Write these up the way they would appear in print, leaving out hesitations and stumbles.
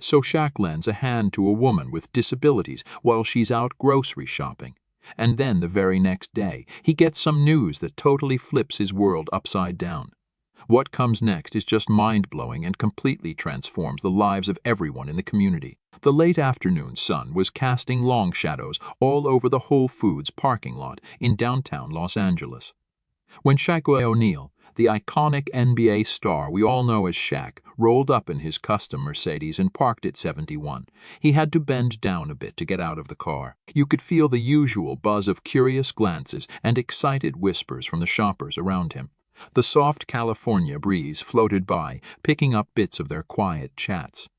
So Shaq lends a hand to a woman with disabilities while she's out grocery shopping. And then the very next day, he gets some news that totally flips his world upside down. What comes next is just mind-blowing and completely transforms the lives of everyone in the community. The late afternoon sun was casting long shadows all over the Whole Foods parking lot in downtown Los Angeles. When Shaquille O'Neal, the iconic NBA star we all know as Shaq, rolled up in his custom Mercedes and parked at 71, he had to bend down a bit to get out of the car. You could feel the usual buzz of curious glances and excited whispers from the shoppers around him. The soft California breeze floated by, picking up bits of their quiet chats.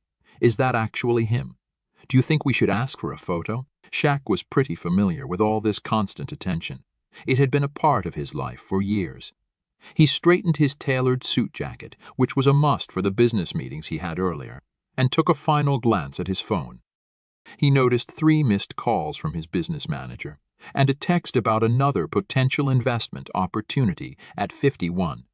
Is that actually him? Do you think we should ask for a photo? Shaq was pretty familiar with all this constant attention. It had been a part of his life for years. He straightened his tailored suit jacket, which was a must for the business meetings he had earlier, and took a final glance at his phone. He noticed 3 missed calls from his business manager, and a text about another potential investment opportunity at 51.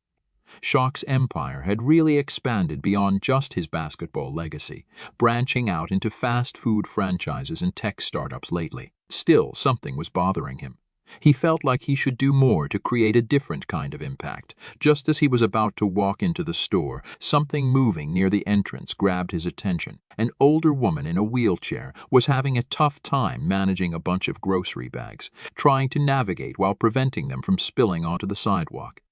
Shaq's empire had really expanded beyond just his basketball legacy, branching out into fast food franchises and tech startups lately. Still, something was bothering him. He felt like he should do more to create a different kind of impact. Just as he was about to walk into the store, something moving near the entrance grabbed his attention. An older woman in a wheelchair was having a tough time managing a bunch of grocery bags, trying to navigate while preventing them from spilling onto the sidewalk.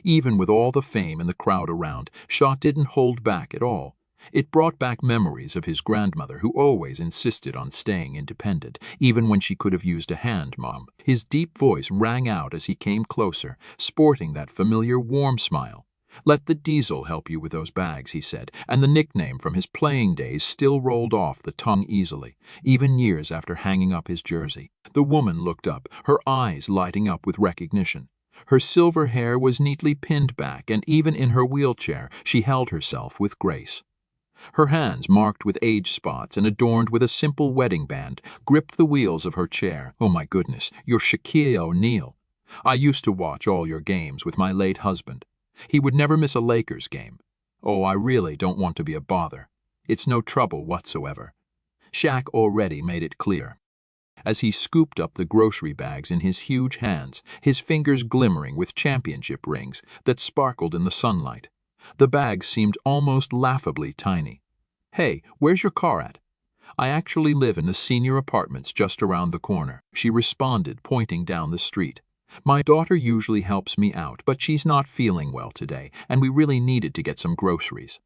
Even with all the fame and the crowd around, Shaq didn't hold back at all. It brought back memories of his grandmother, who always insisted on staying independent, even when she could have used a hand. Mom. His deep voice rang out as he came closer, sporting that familiar warm smile. Let the diesel help you with those bags, he said, and the nickname from his playing days still rolled off the tongue easily, even years after hanging up his jersey. The woman looked up, her eyes lighting up with recognition. Her silver hair was neatly pinned back, and even in her wheelchair, she held herself with grace. Her hands, marked with age spots and adorned with a simple wedding band, gripped the wheels of her chair. Oh my goodness, you're Shaquille O'Neal. I used to watch all your games with my late husband. He would never miss a Lakers game. Oh, I really don't want to be a bother. It's no trouble whatsoever. Shaq already made it clear. As he scooped up the grocery bags in his huge hands, his fingers glimmering with championship rings that sparkled in the sunlight. The bags seemed almost laughably tiny. Hey, where's your car at? I actually live in the senior apartments just around the corner, she responded, pointing down the street. My daughter usually helps me out, but she's not feeling well today, and we really needed to get some groceries.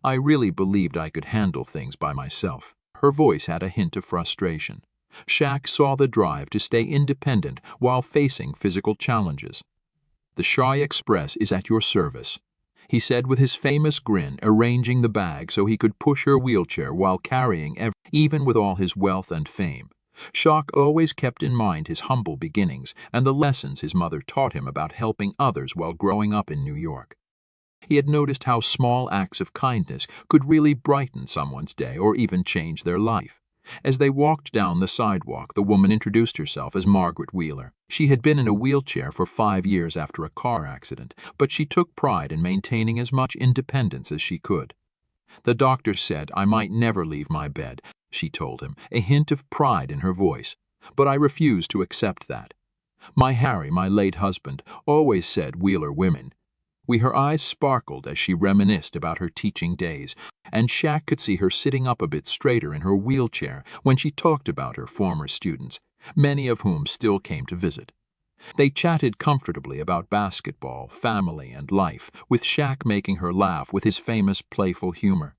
I really believed I could handle things by myself. Her voice had a hint of frustration. Shaq saw the drive to stay independent while facing physical challenges. The Shy Express is at your service, he said with his famous grin, arranging the bag so he could push her wheelchair while carrying even with all his wealth and fame. Shaq always kept in mind his humble beginnings and the lessons his mother taught him about helping others while growing up in New York. He had noticed how small acts of kindness could really brighten someone's day or even change their life. As they walked down the sidewalk, the woman introduced herself as Margaret Wheeler. She had been in a wheelchair for 5 years after a car accident, but she took pride in maintaining as much independence as she could. The doctor said I might never leave my bed, she told him, a hint of pride in her voice. But I refused to accept that. My Harry, my late husband, always said Wheeler women. Her eyes sparkled as she reminisced about her teaching days, and Shaq could see her sitting up a bit straighter in her wheelchair when she talked about her former students, many of whom still came to visit. They chatted comfortably about basketball, family, and life, with Shaq making her laugh with his famous playful humor.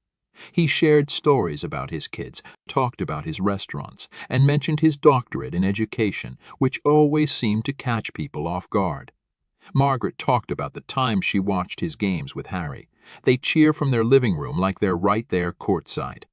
He shared stories about his kids, talked about his restaurants, and mentioned his doctorate in education, which always seemed to catch people off guard. Margaret talked about the times she watched his games with Harry. They cheer from their living room like they're right there courtside.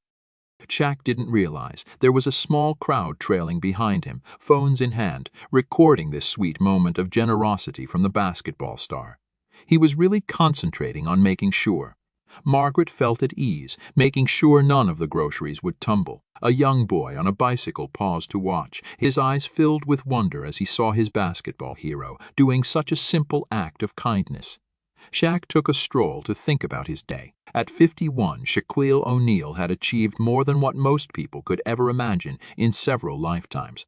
Shaq didn't realize there was a small crowd trailing behind him, phones in hand, recording this sweet moment of generosity from the basketball star. He was really concentrating on making sure. Margaret felt at ease, making sure none of the groceries would tumble. A young boy on a bicycle paused to watch, his eyes filled with wonder as he saw his basketball hero doing such a simple act of kindness. Shaq took a stroll to think about his day. At 51, Shaquille O'Neal had achieved more than what most people could ever imagine in several lifetimes.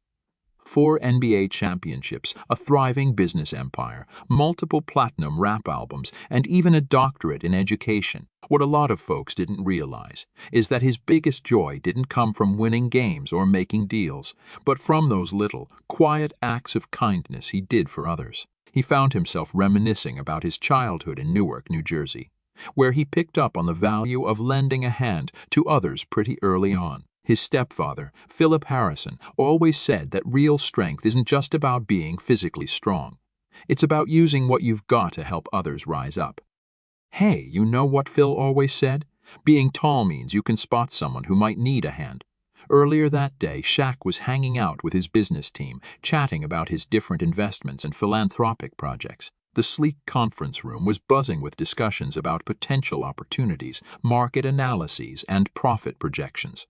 4 NBA championships, a thriving business empire, multiple platinum rap albums, and even a doctorate in education. What a lot of folks didn't realize is that his biggest joy didn't come from winning games or making deals, but from those little, quiet acts of kindness he did for others. He found himself reminiscing about his childhood in Newark, New Jersey, where he picked up on the value of lending a hand to others pretty early on. His stepfather, Philip Harrison, always said that real strength isn't just about being physically strong. It's about using what you've got to help others rise up. Hey, you know what Phil always said? Being tall means you can spot someone who might need a hand. Earlier that day, Shaq was hanging out with his business team, chatting about his different investments and philanthropic projects. The sleek conference room was buzzing with discussions about potential opportunities, market analyses, and profit projections.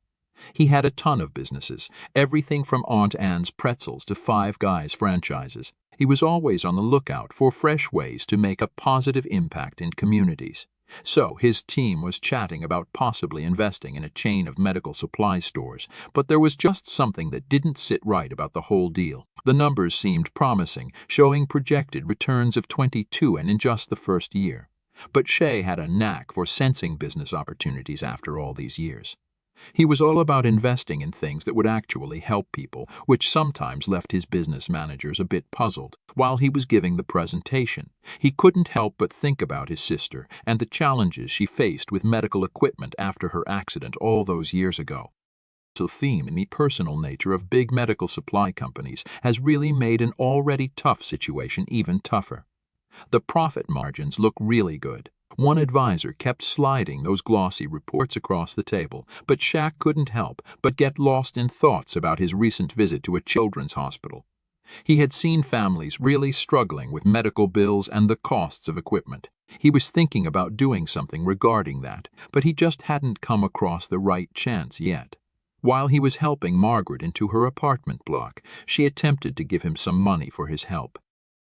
He had a ton of businesses, everything from Aunt Anne's Pretzels to Five Guys franchises. He was always on the lookout for fresh ways to make a positive impact in communities. So his team was chatting about possibly investing in a chain of medical supply stores, but there was just something that didn't sit right about the whole deal. The numbers seemed promising, showing projected returns of 22 and in just the first year. But Shay had a knack for sensing business opportunities after all these years. He was all about investing in things that would actually help people, which sometimes left his business managers a bit puzzled. While he was giving the presentation, he couldn't help but think about his sister and the challenges she faced with medical equipment after her accident all those years ago. The theme in the personal nature of big medical supply companies has really made an already tough situation even tougher. The profit margins look really good. One advisor kept sliding those glossy reports across the table, but Shaq couldn't help but get lost in thoughts about his recent visit to a children's hospital. He had seen families really struggling with medical bills and the costs of equipment. He was thinking about doing something regarding that, but he just hadn't come across the right chance yet. While he was helping Margaret into her apartment block, she attempted to give him some money for his help.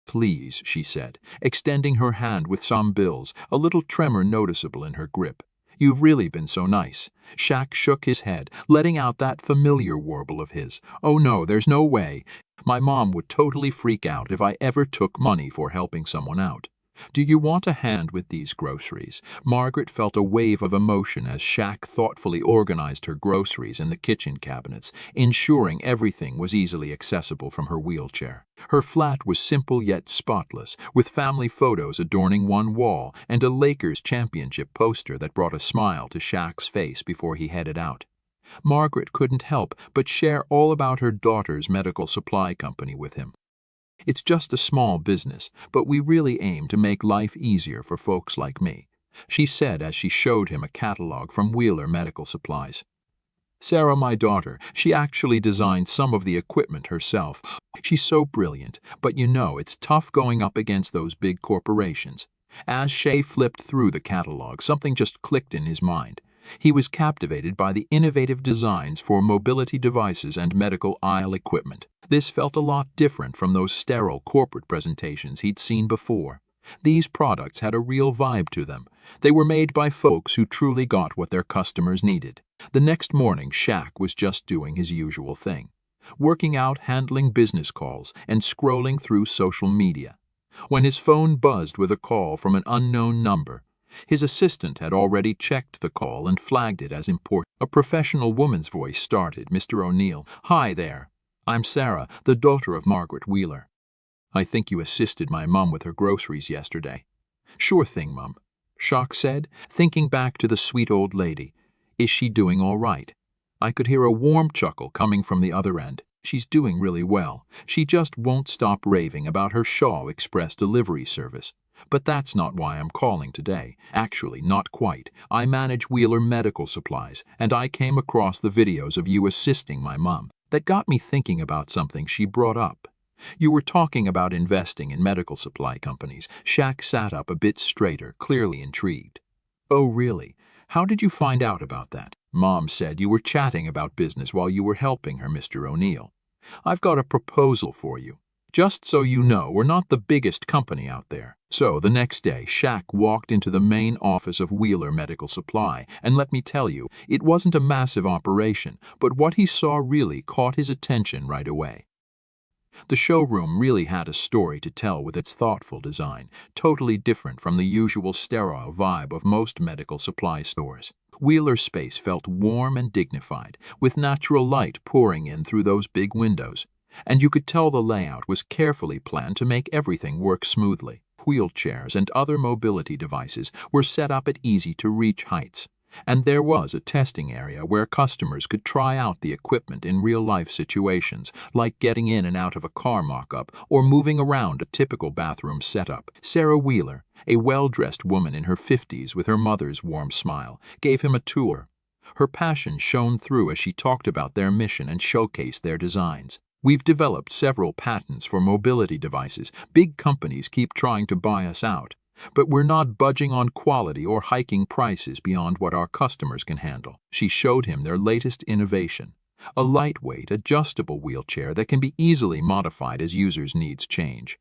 "Please," she said, extending her hand with some bills, a little tremor noticeable in her grip. "You've really been so nice." Shaq shook his head, letting out that familiar warble of his. "Oh no, there's no way. My mom would totally freak out if I ever took money for helping someone out. Do you want a hand with these groceries?" Margaret felt a wave of emotion as Shaq thoughtfully organized her groceries in the kitchen cabinets, ensuring everything was easily accessible from her wheelchair. Her flat was simple yet spotless, with family photos adorning one wall and a Lakers championship poster that brought a smile to Shaq's face before he headed out. Margaret couldn't help but share all about her daughter's medical supply company with him. "It's just a small business, but we really aim to make life easier for folks like me," she said as she showed him a catalog from Wheeler Medical Supplies. "Sarah, my daughter, she actually designed some of the equipment herself. She's so brilliant, but you know it's tough going up against those big corporations." As Shay flipped through the catalog, something just clicked in his mind. He was captivated by the innovative designs for mobility devices and medical aisle equipment. This felt a lot different from those sterile corporate presentations he'd seen before. These products had a real vibe to them. They were made by folks who truly got what their customers needed. The next morning, Shaq was just doing his usual thing, working out, handling business calls, and scrolling through social media, when his phone buzzed with a call from an unknown number. His assistant had already checked the call and flagged it as important. A professional woman's voice started. "Mr. O'Neal, hi there. I'm Sarah, the daughter of Margaret Wheeler. I think you assisted my mum with her groceries yesterday." "Sure thing, Mum," Shaq said, thinking back to the sweet old lady. "Is she doing all right?" I could hear a warm chuckle coming from the other end. "She's doing really well. She just won't stop raving about her Shaw Express delivery service. But that's not why I'm calling today. Actually, not quite. I manage Wheeler Medical Supplies, and I came across the videos of you assisting my mum. That got me thinking about something she brought up. You were talking about investing in medical supply companies." Shaq sat up a bit straighter, clearly intrigued. "Oh, really? How did you find out about that?" "Mom said you were chatting about business while you were helping her, Mr. O'Neal. I've got a proposal for you. Just so you know, we're not the biggest company out there. So the next day, Shaq walked into the main office of Wheeler Medical Supply, and let me tell you, it wasn't a massive operation, but what he saw really caught his attention right away. The showroom really had a story to tell with its thoughtful design, totally different from the usual sterile vibe of most medical supply stores. Wheeler's space felt warm and dignified, with natural light pouring in through those big windows. And you could tell the layout was carefully planned to make everything work smoothly. Wheelchairs and other mobility devices were set up at easy-to-reach heights. And there was a testing area where customers could try out the equipment in real-life situations, like getting in and out of a car mock-up or moving around a typical bathroom setup. Sarah Wheeler, a well-dressed woman in her 50s with her mother's warm smile, gave him a tour. Her passion shone through as she talked about their mission and showcased their designs. We've developed several patents for mobility devices. Big companies keep trying to buy us out. But we're not budging on quality or hiking prices beyond what our customers can handle. She showed him their latest innovation, a lightweight, adjustable wheelchair that can be easily modified as users' needs change.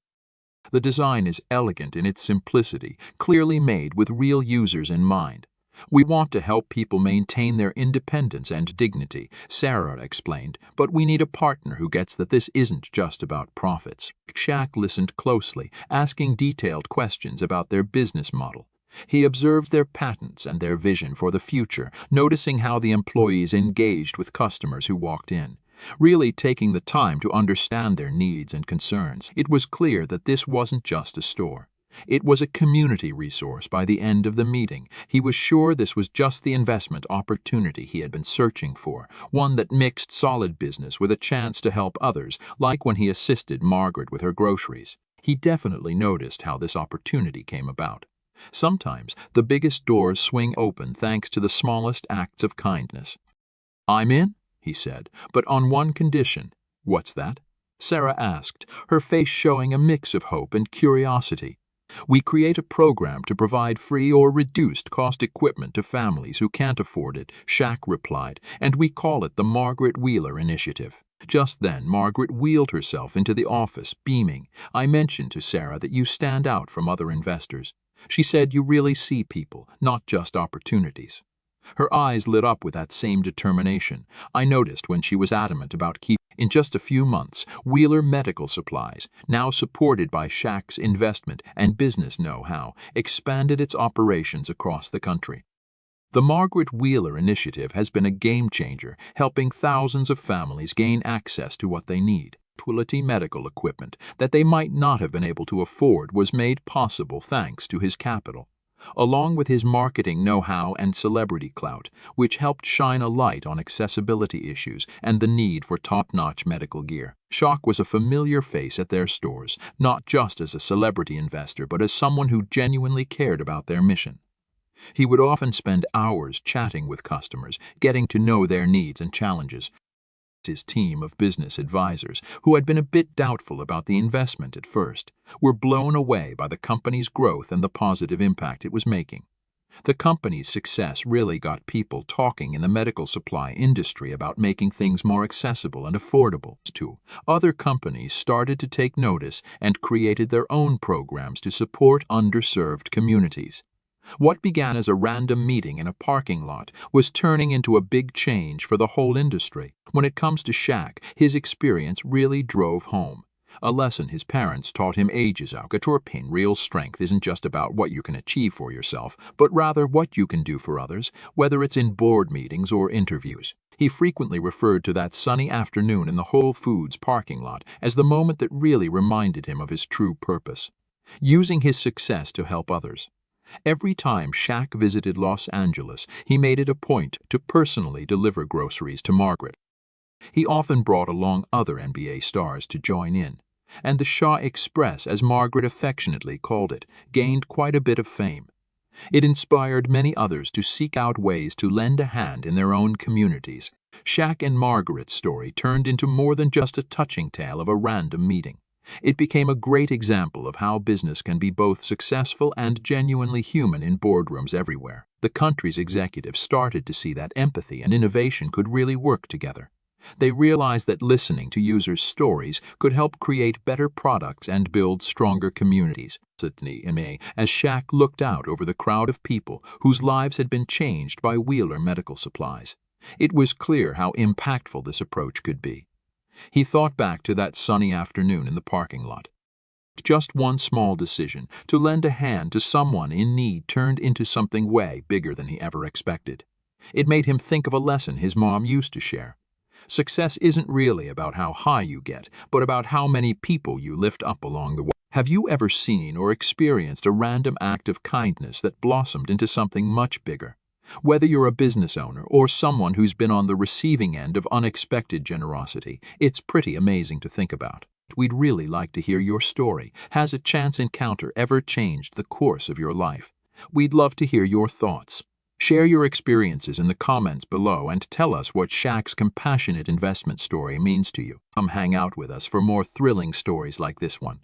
The design is elegant in its simplicity, clearly made with real users in mind. We want to help people maintain their independence and dignity, Sarah explained, but we need a partner who gets that this isn't just about profits. Shaq listened closely, asking detailed questions about their business model. He observed their patents and their vision for the future, noticing how the employees engaged with customers who walked in, really taking the time to understand their needs and concerns. It was clear that this wasn't just a store. It was a community resource. By the end of the meeting, he was sure this was just the investment opportunity he had been searching for, one that mixed solid business with a chance to help others, like when he assisted Margaret with her groceries. He definitely noticed how this opportunity came about. Sometimes the biggest doors swing open thanks to the smallest acts of kindness. "I'm in," he said, "but on one condition." "What's that?" Sarah asked, her face showing a mix of hope and curiosity. "We create a program to provide free or reduced-cost equipment to families who can't afford it," Shaq replied, "and we call it the Margaret Wheeler Initiative." Just then, Margaret wheeled herself into the office, beaming. "I mentioned to Sarah that you stand out from other investors. She said you really see people, not just opportunities." Her eyes lit up with that same determination. I noticed when she was adamant about keeping. In just a few months, Wheeler Medical Supplies, now supported by Shaq's investment and business know-how, expanded its operations across the country. The Margaret Wheeler Initiative has been a game-changer, helping thousands of families gain access to what they need. Quality medical equipment that they might not have been able to afford was made possible thanks to his capital, along with his marketing know-how and celebrity clout, which helped shine a light on accessibility issues and the need for top-notch medical gear. Shaq was a familiar face at their stores, not just as a celebrity investor, but as someone who genuinely cared about their mission. He would often spend hours chatting with customers, getting to know their needs and challenges. His team of business advisors, who had been a bit doubtful about the investment at first, were blown away by the company's growth and the positive impact it was making. The company's success really got people talking in the medical supply industry about making things more accessible and affordable, too. Other companies started to take notice and created their own programs to support underserved communities. What began as a random meeting in a parking lot was turning into a big change for the whole industry. When it comes to Shaq, his experience really drove home. A lesson his parents taught him ages ago. Real strength isn't just about what you can achieve for yourself, but rather what you can do for others, whether it's in board meetings or interviews. He frequently referred to that sunny afternoon in the Whole Foods parking lot as the moment that really reminded him of his true purpose, using his success to help others. Every time Shaq visited Los Angeles, he made it a point to personally deliver groceries to Margaret. He often brought along other NBA stars to join in, and the Shaw Express, as Margaret affectionately called it, gained quite a bit of fame. It inspired many others to seek out ways to lend a hand in their own communities. Shaq and Margaret's story turned into more than just a touching tale of a random meeting. It became a great example of how business can be both successful and genuinely human in boardrooms everywhere. The country's executives started to see that empathy and innovation could really work together. They realized that listening to users' stories could help create better products and build stronger communities. As Shaq looked out over the crowd of people whose lives had been changed by Wheeler Medical Supplies, it was clear how impactful this approach could be. He thought back to that sunny afternoon in the parking lot. Just one small decision to lend a hand to someone in need turned into something way bigger than he ever expected. It made him think of a lesson his mom used to share. Success isn't really about how high you get, but about how many people you lift up along the way. Have you ever seen or experienced a random act of kindness that blossomed into something much bigger? Whether you're a business owner or someone who's been on the receiving end of unexpected generosity, it's pretty amazing to think about. We'd really like to hear your story. Has a chance encounter ever changed the course of your life? We'd love to hear your thoughts. Share your experiences in the comments below and tell us what Shaq's compassionate investment story means to you. Come hang out with us for more thrilling stories like this one.